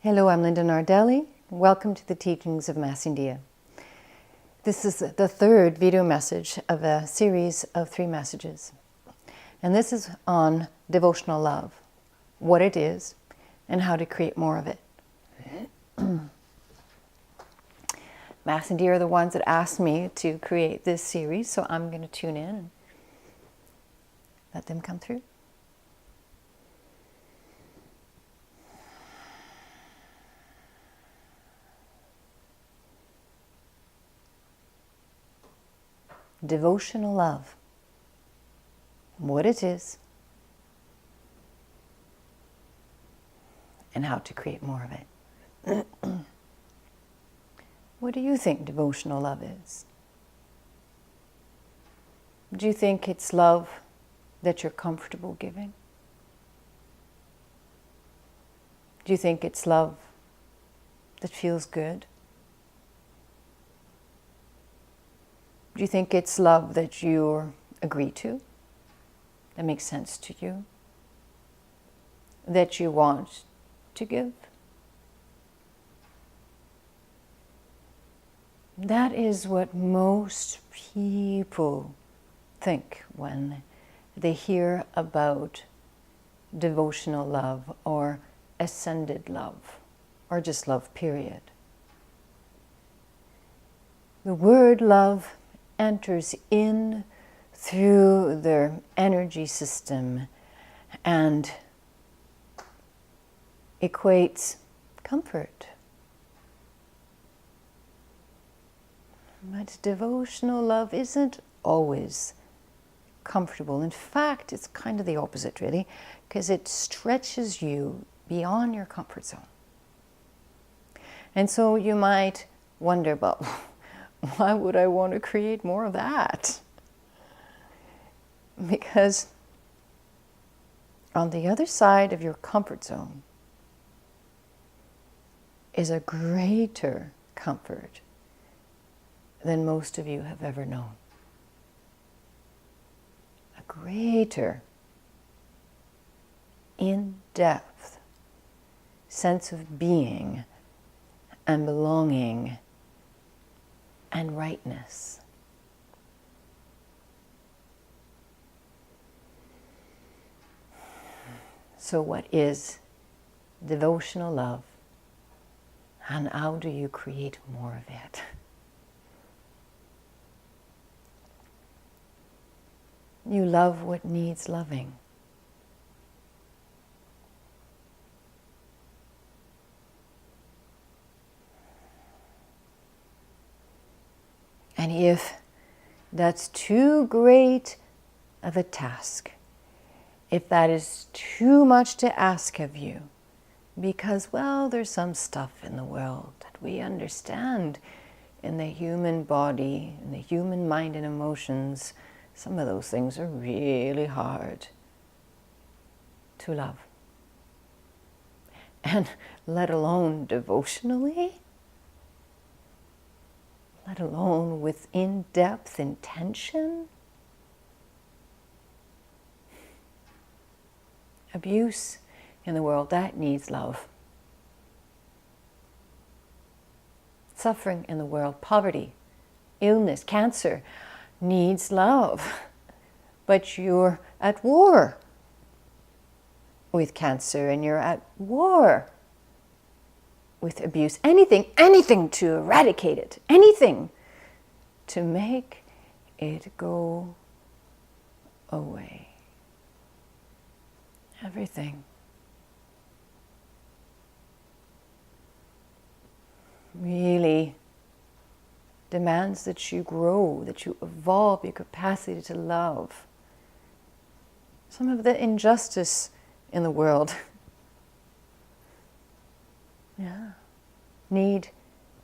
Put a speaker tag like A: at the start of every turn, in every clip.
A: Hello, I'm Linda Nardelli. Welcome to the teachings of Mass India. This is the third video message of a series of 3 messages. And this is on devotional love, what it is, and how to create more of it. Mass India are the ones that asked me to create this series, so I'm going to tune in and let them come through. Devotional love, what it is, and how to create more of it. What do you think devotional love is? Do you think it's love that you're comfortable giving? Do you think it's love that feels good? Do you think it's love that you agree to, that makes sense to you, that you want to give? That is what most people think when they hear about devotional love or ascended love or just love, period. The word love enters in through their energy system and equates comfort. But devotional love isn't always comfortable. In fact, it's kind of the opposite, really, because it stretches you beyond your comfort zone. And so you might wonder, well, why would I want to create more of that? Because on the other side of your comfort zone is a greater comfort than most of you have ever known. A greater, in-depth sense of being and belonging and rightness. So what is devotional love, and how do you create more of it? You love what needs loving. And if that's too great of a task, if that is too much to ask of you, because, well, there's some stuff in the world that we understand in the human body, in the human mind and emotions, some of those things are really hard to love. And let alone devotionally, let alone with in-depth intention. Abuse in the world, that needs love. Suffering in the world, poverty, illness, cancer, needs love. But you're at war with cancer, and you're at war with abuse. Anything to eradicate it, anything to make it go away. Everything. Really demands that you grow, that you evolve your capacity to love. Some of the injustice in the world need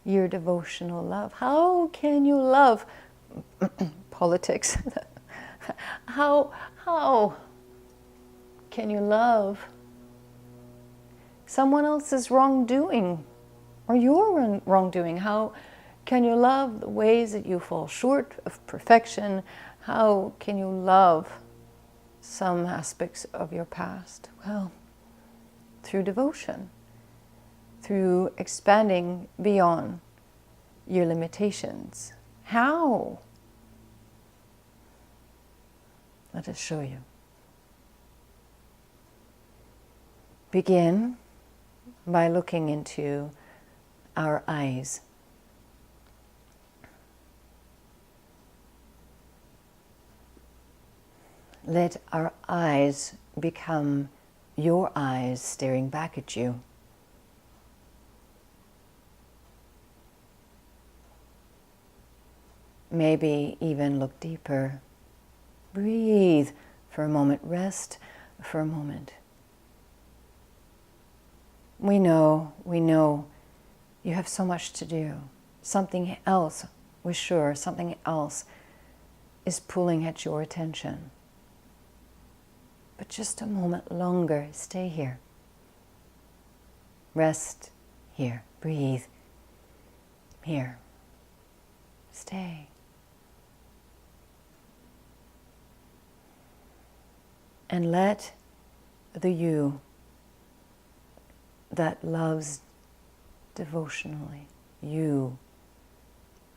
A: your devotional love. How can you love politics? How can you love someone else's wrongdoing or your wrongdoing? How can you love the ways that you fall short of perfection? How can you love some aspects of your past? Well, through devotion, through expanding beyond your limitations. How? Let us show you. Begin by looking into our eyes. Let our eyes become your eyes staring back at you. Maybe even look deeper. Breathe for a moment. Rest for a moment. We know you have so much to do. Something else, we're sure, something else is pulling at your attention. But just a moment longer, stay here. Rest here. Breathe here. Stay. And let the you that loves devotionally, you,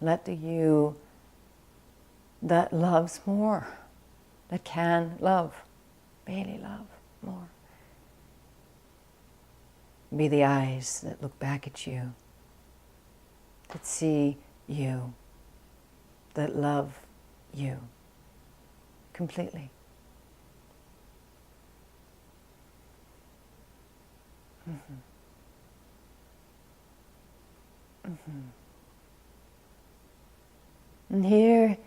A: let the you that loves more, that can love, really love more, be the eyes that look back at you, that see you, that love you completely. Mm-hmm. Mm-hmm. And here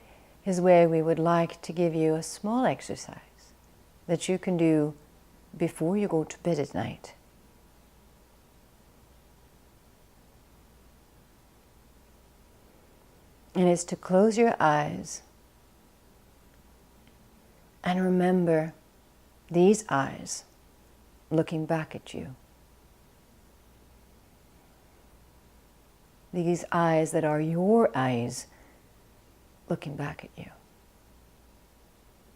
A: is where we would like to give you a small exercise that you can do before you go to bed at night. And it's to close your eyes and remember these eyes looking back at you. These eyes that are your eyes looking back at you.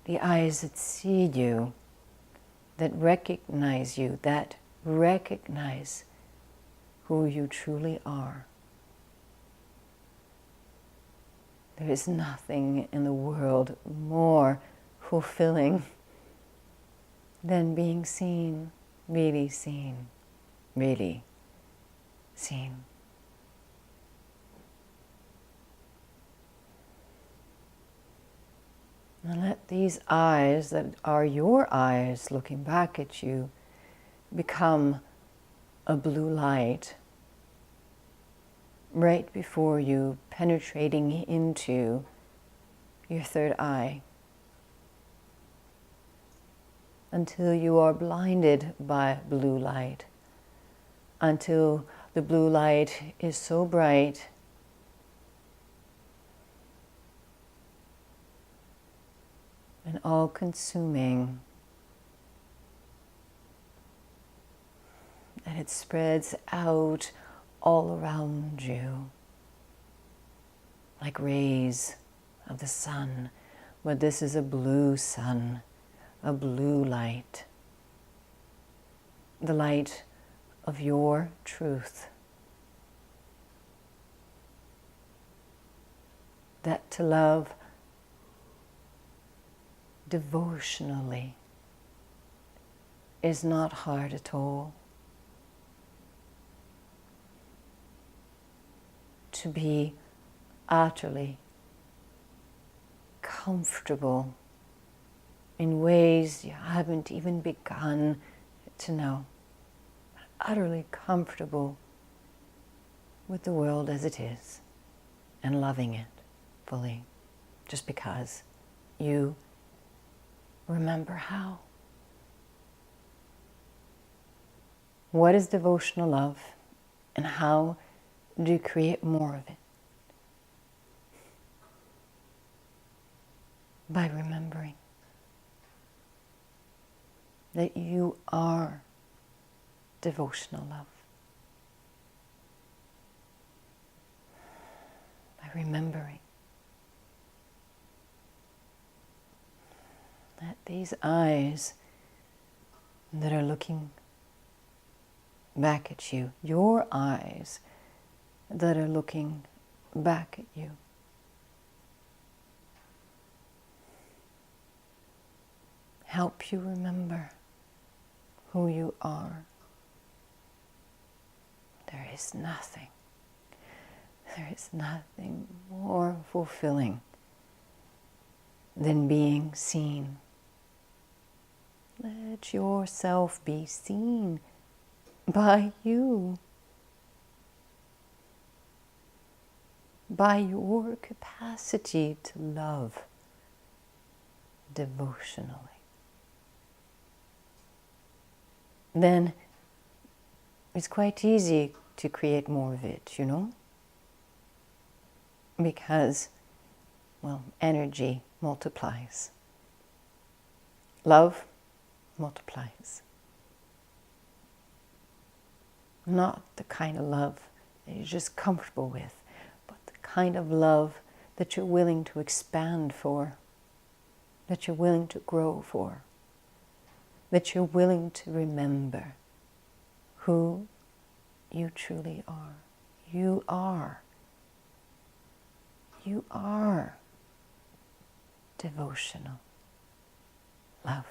A: The eyes that see you, that recognize you, that recognize who you truly are. There is nothing in the world more fulfilling than being seen, really seen, really seen. And let these eyes that are your eyes looking back at you become a blue light right before you, penetrating into your third eye until you are blinded by blue light, until the blue light is so bright and all-consuming that it spreads out all around you like rays of the sun, but this is a blue sun, a blue light, the light of your truth, that to love devotionally is not hard at all. To be utterly comfortable in ways you haven't even begun to know. Utterly comfortable with the world as it is and loving it fully, just because you remember how. What is devotional love, and how do you create more of it? By remembering that you are devotional love. By remembering that these eyes that are looking back at you, your eyes that are looking back at you. Help you remember who you are. There is nothing more fulfilling than being seen. Let yourself be seen by you, by your capacity to love devotionally. Then it's quite easy to create more of it, you know? Because, well, energy multiplies. Love multiplies. Not the kind of love that you're just comfortable with, but the kind of love that you're willing to expand for, that you're willing to grow for, that you're willing to remember who you truly are. You are. You are devotional love.